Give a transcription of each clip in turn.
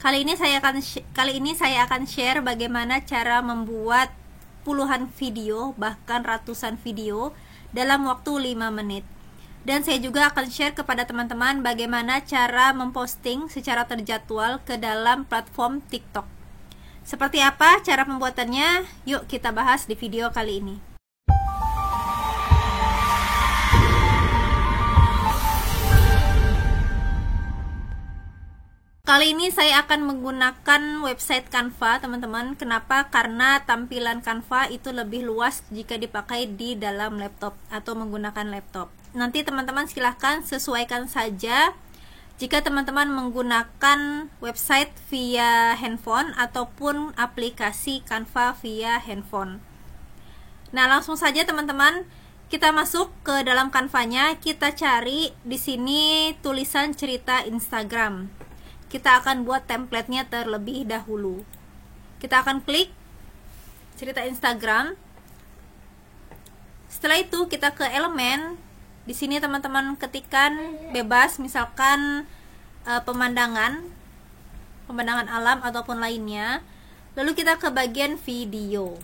Kali ini saya akan share bagaimana cara membuat puluhan video, bahkan ratusan video dalam waktu 5 menit. Dan saya juga akan share kepada teman-teman bagaimana cara memposting secara terjadwal ke dalam platform TikTok. Seperti apa cara pembuatannya? Yuk kita bahas di video kali ini. Kali ini saya akan menggunakan website Canva, teman-teman. Kenapa? Karena tampilan Canva itu lebih luas jika dipakai di dalam laptop atau menggunakan laptop. Nanti teman-teman silahkan sesuaikan saja jika teman-teman menggunakan website via handphone ataupun aplikasi Canva via handphone. Nah, langsung saja teman-teman, kita masuk ke dalam Canva-nya. Kita cari di sini tulisan cerita Instagram. Kita akan buat template-nya terlebih dahulu. Kita akan klik cerita Instagram. Setelah itu kita ke elemen. Di sini teman-teman ketikkan bebas, misalkan pemandangan alam ataupun lainnya. Lalu kita ke bagian video.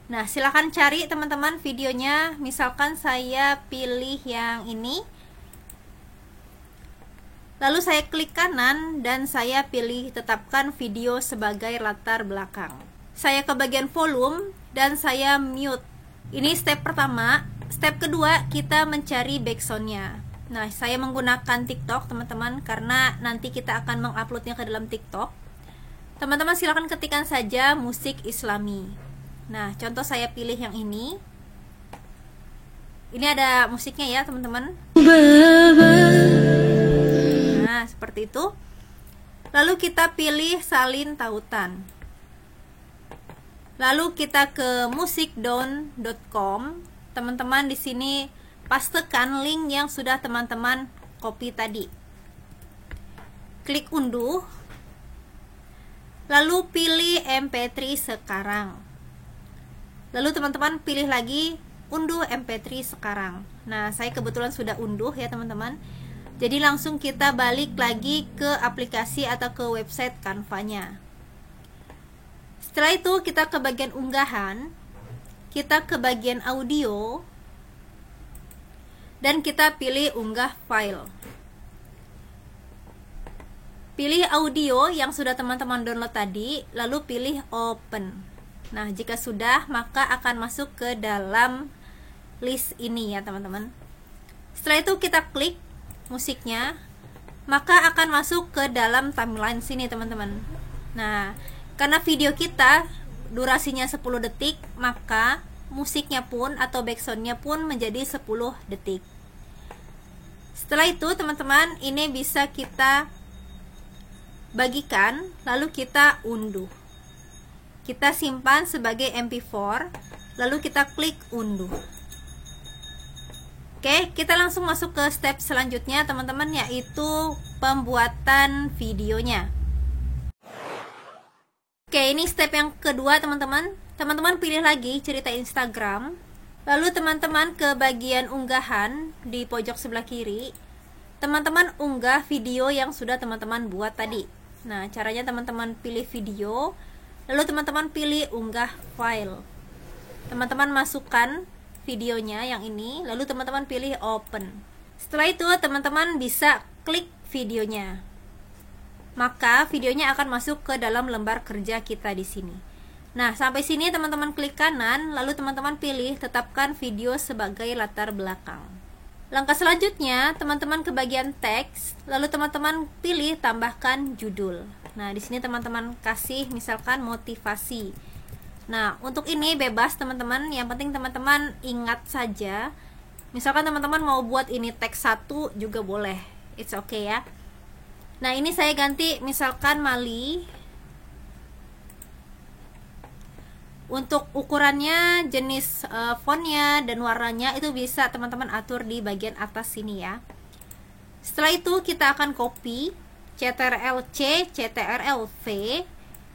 Nah, silakan cari teman-teman videonya. Misalkan saya pilih yang ini. Lalu saya klik kanan dan saya pilih tetapkan video sebagai latar belakang. Saya ke bagian volume dan saya mute. Ini step pertama. Step kedua, kita mencari backsoundnya. Nah, saya menggunakan TikTok teman-teman, karena nanti kita akan menguploadnya ke dalam TikTok. Teman-teman silakan ketikkan saja musik Islami. Nah, contoh saya pilih yang ini. Ini ada musiknya ya teman-teman. Nah, seperti itu. Lalu kita pilih salin tautan. Lalu kita ke musikdown.com. Teman-teman di sini pastekan link yang sudah teman-teman copy tadi. Klik unduh. Lalu pilih MP3 sekarang. Lalu teman-teman pilih lagi unduh MP3 sekarang. Nah, saya kebetulan sudah unduh ya teman-teman. Jadi langsung kita balik lagi ke aplikasi atau ke website Canva-nya. Setelah itu kita ke bagian unggahan, kita ke bagian audio, dan kita pilih unggah file. Pilih audio yang sudah teman-teman download tadi, lalu pilih open. Nah, jika sudah, maka akan masuk ke dalam list ini ya teman-teman. Setelah itu kita klik musiknya, maka akan masuk ke dalam timeline sini teman-teman. Nah, karena video kita durasinya 10 detik, maka musiknya pun atau backsoundnya pun menjadi 10 detik. Setelah itu teman-teman, ini bisa kita bagikan, lalu kita unduh. Kita simpan sebagai MP4, lalu kita klik unduh. Oke, kita langsung masuk ke step selanjutnya teman-teman, yaitu pembuatan videonya. Oke, ini step yang kedua teman-teman. Teman-teman pilih lagi cerita Instagram. Lalu teman-teman ke bagian unggahan di pojok sebelah kiri. Teman-teman unggah video yang sudah teman-teman buat tadi. Nah, caranya teman-teman pilih video, lalu teman-teman pilih unggah file. Teman-teman masukkan videonya yang ini, lalu teman-teman pilih open. Setelah itu teman-teman bisa klik videonya. Maka videonya akan masuk ke dalam lembar kerja kita di sini. Nah, sampai sini teman-teman klik kanan, lalu teman-teman pilih tetapkan video sebagai latar belakang. Langkah selanjutnya, teman-teman ke bagian teks, lalu teman-teman pilih tambahkan judul. Nah, di sini teman-teman kasih misalkan motivasi. Nah, untuk ini bebas teman-teman, yang penting teman-teman ingat saja. Misalkan teman-teman mau buat ini teks 1 juga boleh, it's okay ya. Nah, ini saya ganti misalkan Mali. Untuk ukurannya, jenis fontnya, dan warnanya itu bisa teman-teman atur di bagian atas sini ya. Setelah itu kita akan copy CTRL-C, CTRL-V.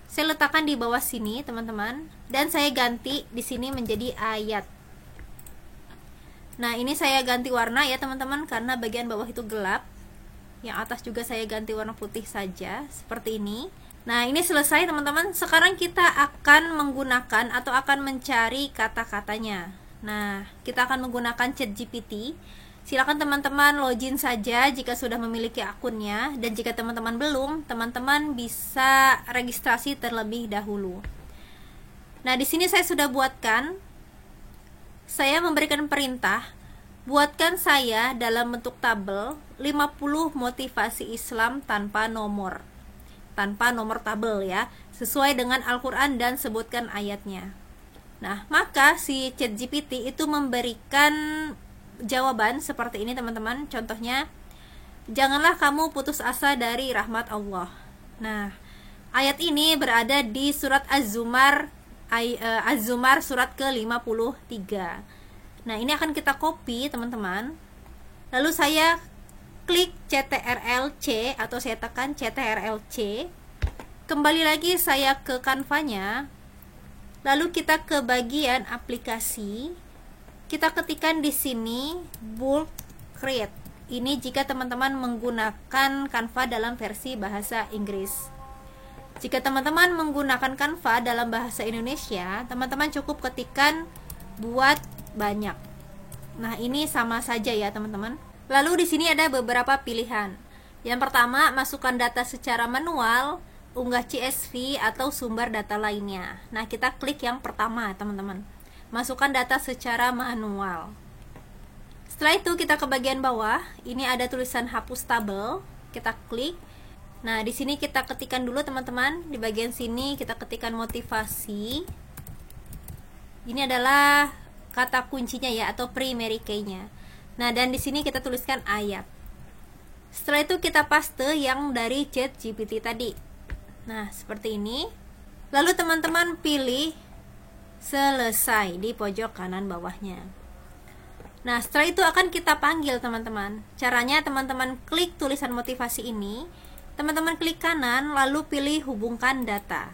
Saya letakkan di bawah sini teman-teman, dan saya ganti di sini menjadi ayat. Nah, ini saya ganti warna ya teman-teman, karena bagian bawah itu gelap. Yang atas juga saya ganti warna putih saja, seperti ini. Nah, ini selesai teman-teman. Sekarang kita akan menggunakan atau akan mencari kata-katanya. Nah, kita akan menggunakan ChatGPT. Silakan teman-teman login saja jika sudah memiliki akunnya, dan jika teman-teman belum, teman-teman bisa registrasi terlebih dahulu. Nah, di sini saya sudah buatkan. Saya memberikan perintah, buatkan saya dalam bentuk tabel 50 motivasi Islam tanpa nomor tabel ya, sesuai dengan Al-Quran dan sebutkan ayatnya. Nah, maka si ChatGPT itu memberikan jawaban seperti ini teman-teman. Contohnya, janganlah kamu putus asa dari rahmat Allah. Nah, ayat ini berada di surat Az-Zumar surat ke-53. Nah, ini akan kita copy teman-teman. Lalu saya klik CTRL-C atau saya tekan CTRL-C. Kembali lagi saya ke Canva-nya. Lalu kita ke bagian aplikasi. Kita ketikkan di sini bulk create. Ini jika teman-teman menggunakan Canva dalam versi bahasa Inggris. Jika teman-teman menggunakan Canva dalam bahasa Indonesia, teman-teman cukup ketikkan buat banyak. Nah, ini sama saja ya, teman-teman. Lalu di sini ada beberapa pilihan. Yang pertama, masukkan data secara manual, unggah CSV atau sumber data lainnya. Nah, kita klik yang pertama, teman-teman. Masukkan data secara manual. Setelah itu kita ke bagian bawah, ini ada tulisan hapus tabel, kita klik. Nah, di sini kita ketikkan dulu teman-teman, di bagian sini kita ketikkan motivasi. Ini adalah kata kuncinya ya, atau primary key-nya. Nah, dan di sini kita tuliskan ayat. Setelah itu kita paste yang dari ChatGPT tadi. Nah, seperti ini. Lalu teman-teman pilih selesai di pojok kanan bawahnya. Nah, setelah itu akan kita panggil teman-teman. Caranya teman-teman klik tulisan motivasi ini, teman-teman klik kanan, lalu pilih hubungkan data,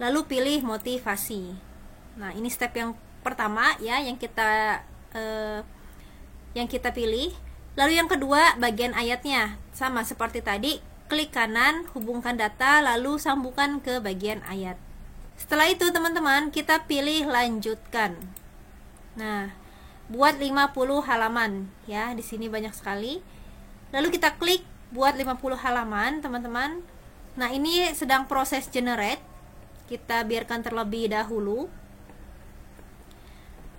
lalu pilih motivasi. Nah, ini step yang pertama ya, yang kita pilih. Lalu yang kedua, bagian ayatnya sama seperti tadi, klik kanan, hubungkan data, lalu sambungkan ke bagian ayat. Setelah itu teman-teman, kita pilih lanjutkan. Nah, buat 50 halaman ya, di sini banyak sekali. Lalu kita klik buat 50 halaman teman-teman. Nah, ini sedang proses generate, kita biarkan terlebih dahulu.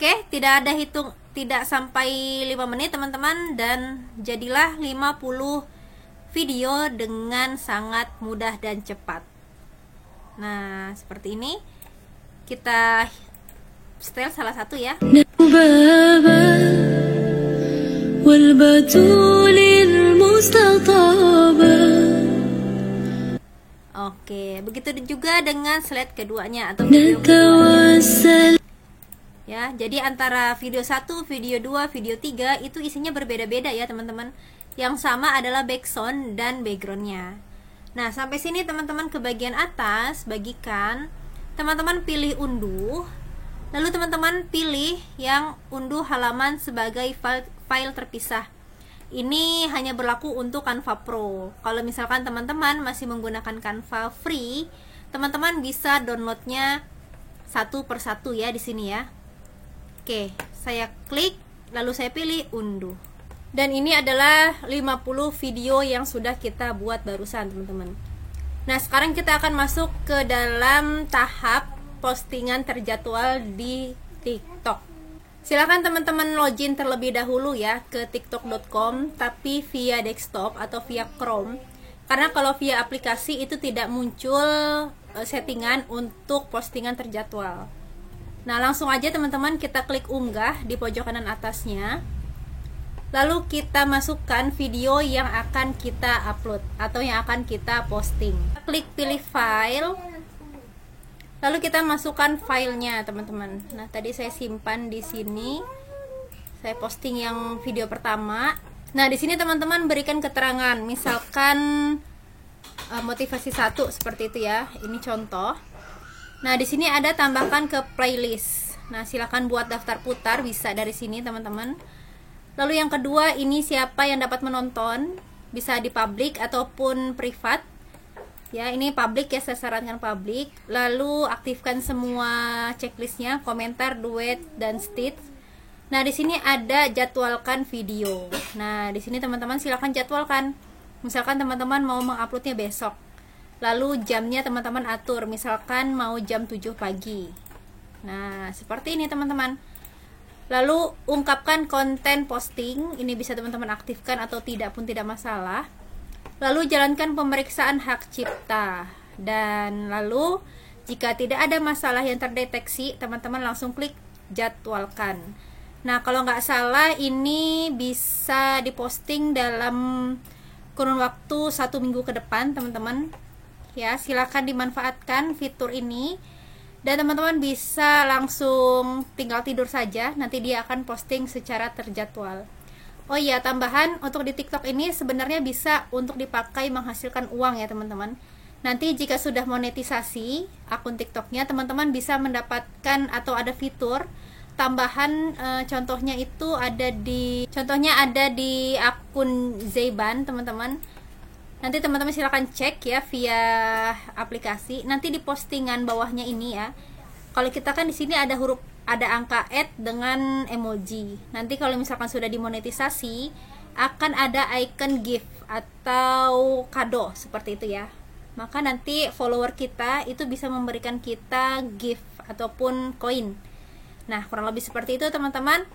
Oke, tidak sampai 5 menit teman-teman, dan jadilah 50 video dengan sangat mudah dan cepat. Nah, seperti ini. Kita setel salah satu ya. Oke, begitu juga dengan slide keduanya atau video keduanya. Ya, jadi antara video 1, video 2, video 3 itu isinya berbeda-beda ya teman-teman. Yang sama adalah background dan backgroundnya. Nah, sampai sini teman-teman ke bagian atas, bagikan. Teman-teman pilih unduh. Lalu teman-teman pilih yang unduh halaman sebagai file terpisah. Ini hanya berlaku untuk Canva Pro. Kalau misalkan teman-teman masih menggunakan Canva free, teman-teman bisa downloadnya satu persatu ya di sini ya. Oke, saya klik, lalu saya pilih unduh. Dan ini adalah 50 video yang sudah kita buat barusan teman-teman. Nah, sekarang kita akan masuk ke dalam tahap postingan terjadwal di TikTok. Silakan teman-teman login terlebih dahulu ya ke tiktok.com, tapi via desktop atau via Chrome. Karena kalau via aplikasi itu tidak muncul settingan untuk postingan terjadwal. Nah, langsung aja teman-teman kita klik unggah di pojok kanan atasnya. Lalu kita masukkan video yang akan kita upload atau yang akan kita posting. Klik pilih file. Lalu kita masukkan filenya, teman-teman. Nah, tadi saya simpan di sini. Saya posting yang video pertama. Nah, di sini teman-teman berikan keterangan, misalkan motivasi 1 seperti itu ya. Ini contoh. Nah, di sini ada tambahkan ke playlist. Nah, silakan buat daftar putar, bisa dari sini, teman-teman. Lalu yang kedua, ini siapa yang dapat menonton. bisa di public ataupun privat. Ya, ini public ya, saya sarankan public. Lalu aktifkan semua checklistnya, komentar, duet, dan stitch. Nah, di sini ada jadwalkan video. Nah, di sini teman-teman silakan jadwalkan. Misalkan teman-teman mau menguploadnya besok. Lalu jamnya teman-teman atur, misalkan mau jam 7 pagi. Nah, seperti ini teman-teman. Lalu ungkapkan konten posting, ini bisa teman-teman aktifkan atau tidak pun tidak masalah. Lalu jalankan pemeriksaan hak cipta, dan lalu jika tidak ada masalah yang terdeteksi, teman-teman langsung klik jadwalkan. Nah, kalau nggak salah ini bisa diposting dalam kurun waktu 1 minggu ke depan teman-teman. Ya, silakan dimanfaatkan fitur ini, dan teman-teman bisa langsung tinggal tidur saja, nanti dia akan posting secara terjadwal. Oh iya, tambahan untuk di TikTok ini sebenarnya bisa untuk dipakai menghasilkan uang ya teman-teman. Nanti jika sudah monetisasi akun TikToknya, teman-teman bisa mendapatkan atau ada fitur tambahan, contohnya ada di akun Zayban teman-teman. Nanti teman-teman silahkan cek ya via aplikasi. Nanti di postingan bawahnya ini ya. Kalau kita kan di sini ada angka @ dengan emoji. Nanti kalau misalkan sudah dimonetisasi, akan ada icon gift atau kado seperti itu ya. Maka nanti follower kita itu bisa memberikan kita gift ataupun koin. Nah, kurang lebih seperti itu teman-teman.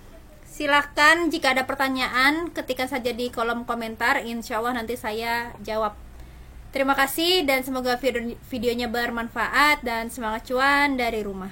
Silahkan jika ada pertanyaan, ketikkan saja di kolom komentar. Insya Allah nanti saya jawab. Terima kasih dan semoga videonya bermanfaat, dan semangat cuan dari rumah.